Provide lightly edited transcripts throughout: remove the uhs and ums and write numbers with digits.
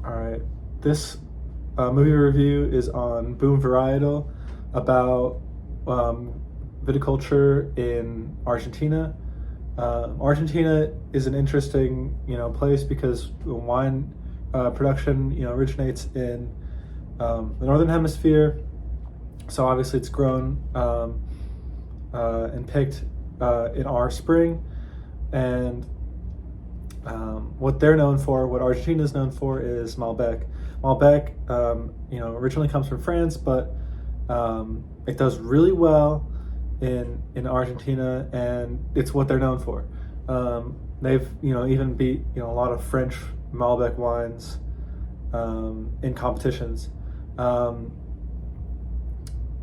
All right. This movie review is on Boom Varietal about um, viticulture in Argentina. Argentina is an interesting, place because wine production, originates in the northern hemisphere. So obviously, it's grown and picked in our spring, and what they're known for, what Argentina is known for, is Malbec. Malbec, originally comes from France, but it does really well in Argentina, and it's what they're known for. They've even beat a lot of French Malbec wines in competitions.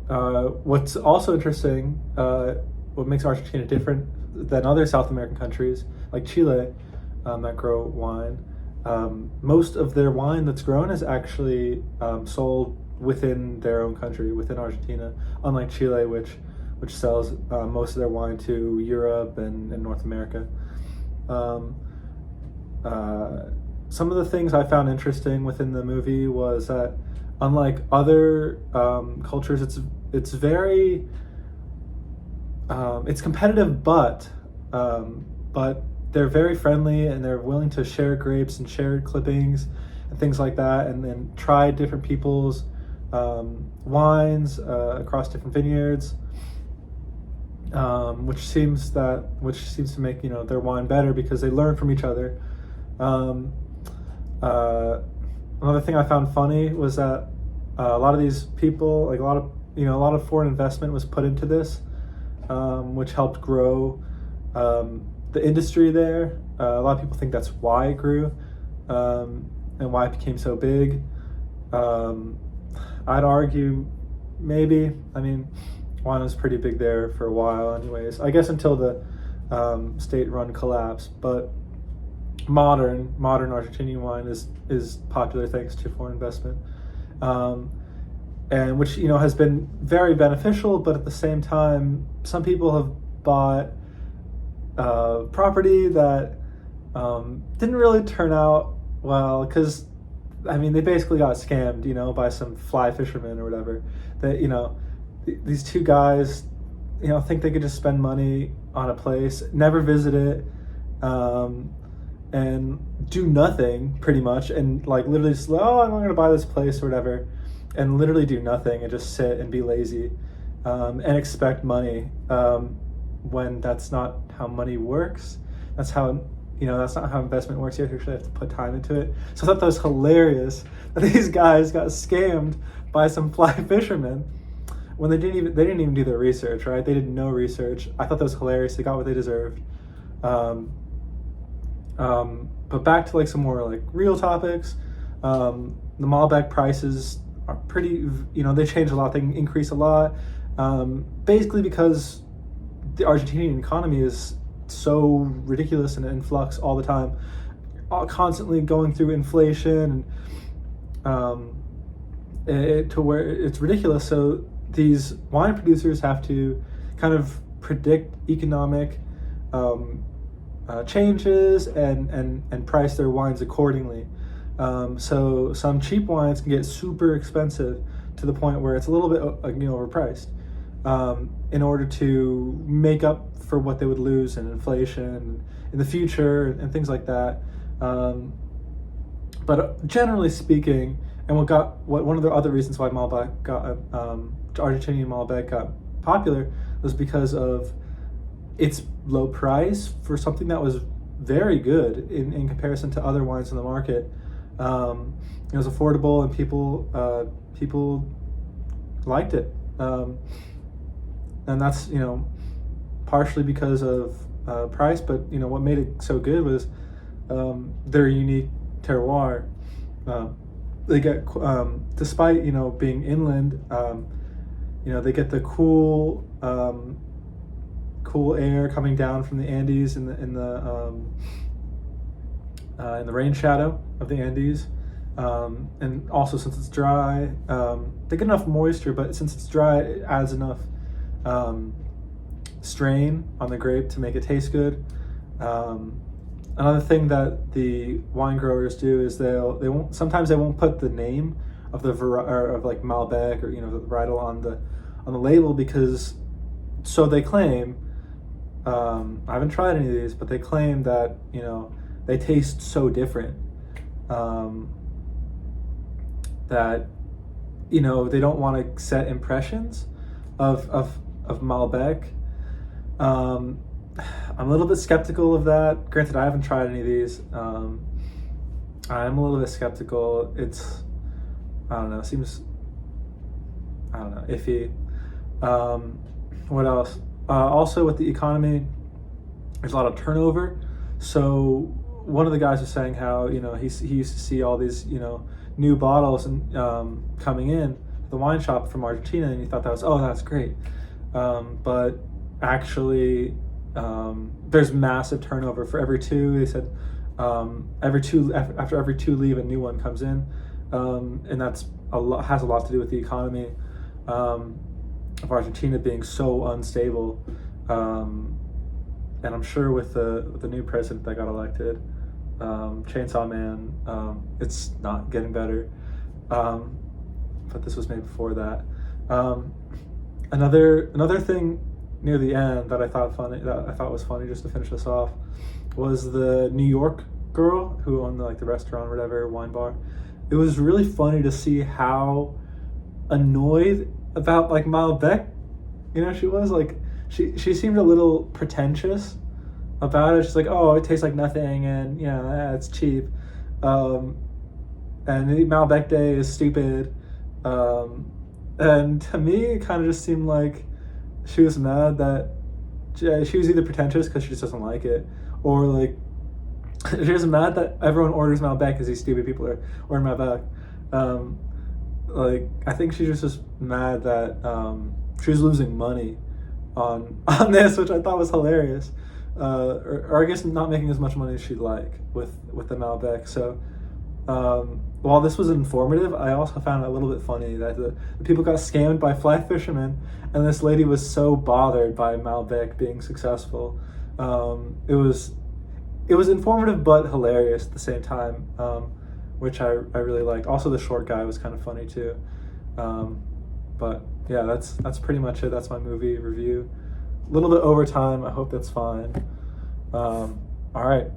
What's also interesting, what makes Argentina different than other South American countries like Chile, that grow wine. Most of their wine that's grown is actually sold within their own country, within Argentina, unlike Chile, which sells most of their wine to Europe and North America. Some of the things I found interesting within the movie was that, unlike other cultures, it's very it's competitive, but they're very friendly, and they're willing to share grapes and share clippings and things like that, and then try different people's wines across different vineyards, which seems to make their wine better because they learn from each other. Another thing I found funny was that a lot of these people, like a lot of foreign investment was put into this, which helped grow the industry there. A lot of people think that's why it grew, and why it became so big. I'd argue maybe. I mean, wine was pretty big there for a while anyways, I guess, until the state-run collapse. But modern Argentinian wine is popular thanks to foreign investment, and which has been very beneficial. But at the same time, some people have bought property that didn't really turn out well, because they basically got scammed, by some fly fishermen or whatever. That these two guys, think they could just spend money on a place, never visit it, and do nothing pretty much, and like literally just, oh, I'm going to buy this place or whatever, and literally do nothing and just sit and be lazy, and expect money, when that's not how money works. That's not how investment works. You actually have to put time into it. So I thought that was hilarious that these guys got scammed by some fly fishermen when they didn't even do their research, right? They did no research. I thought that was hilarious. They got what they deserved. But back to like some more like real topics. The Malbec prices are pretty, they change a lot. They increase a lot, basically because the Argentinian economy is so ridiculous and in flux all the time, constantly going through inflation, and to where it's ridiculous. So these wine producers have to kind of predict economic changes and price their wines accordingly. So some cheap wines can get super expensive to the point where it's a little bit overpriced, in order to make up for what they would lose in inflation in the future and things like that. But generally speaking, and one of the other reasons why Malbec Argentinian Malbec got popular was because of its low price for something that was very good in comparison to other wines in the market. It was affordable, and people liked it. And that's partially because of price, but what made it so good was their unique terroir. They get, despite being inland, they get the cool air coming down from the Andes in the rain shadow of the Andes, and also since it's dry, they get enough moisture, but since it's dry, it adds enough strain on the grape to make it taste good. Another thing that the wine growers do is they won't sometimes they won't put the name of the or of like Malbec or the varietal on the label because so they claim. I haven't tried any of these, but they claim that they taste so different that they don't want to set impressions of Malbec. I'm a little bit skeptical of that. Granted, I haven't tried any of these. I'm a little bit skeptical. It's, I don't know, seems, I don't know, iffy. What else? Also with the economy, there's a lot of turnover. So one of the guys was saying how, he used to see all these, new bottles and coming in at the wine shop from Argentina, and he thought that's great. But actually, there's massive turnover for every two. They said after every two leave, a new one comes in, and that's has a lot to do with the economy of Argentina being so unstable. And I'm sure with the new president that got elected, Chainsaw Man, it's not getting better. But this was made before that. Another thing near the end that I thought was funny, just to finish this off, was the New York girl who owned the restaurant or whatever, wine bar. It was really funny to see how annoyed about Malbec she was. She seemed a little pretentious about it. She's like, oh, it tastes like nothing, and it's cheap, and Malbec Day is stupid, and to me it kind of just seemed like she was mad that she was either pretentious because she just doesn't like it, or she was mad that everyone orders Malbec because these stupid people are ordering Malbec. I think she was just mad that she was losing money on this, which I thought was hilarious. Or I guess not making as much money as she'd like with the Malbec. So while this was informative, I also found it a little bit funny that the people got scammed by fly fishermen, and this lady was so bothered by Malbec being successful. It was informative but hilarious at the same time, which I really liked. Also, the short guy was kind of funny too. But yeah, that's pretty much it. That's my movie review. A little bit over time. I hope that's fine. All right.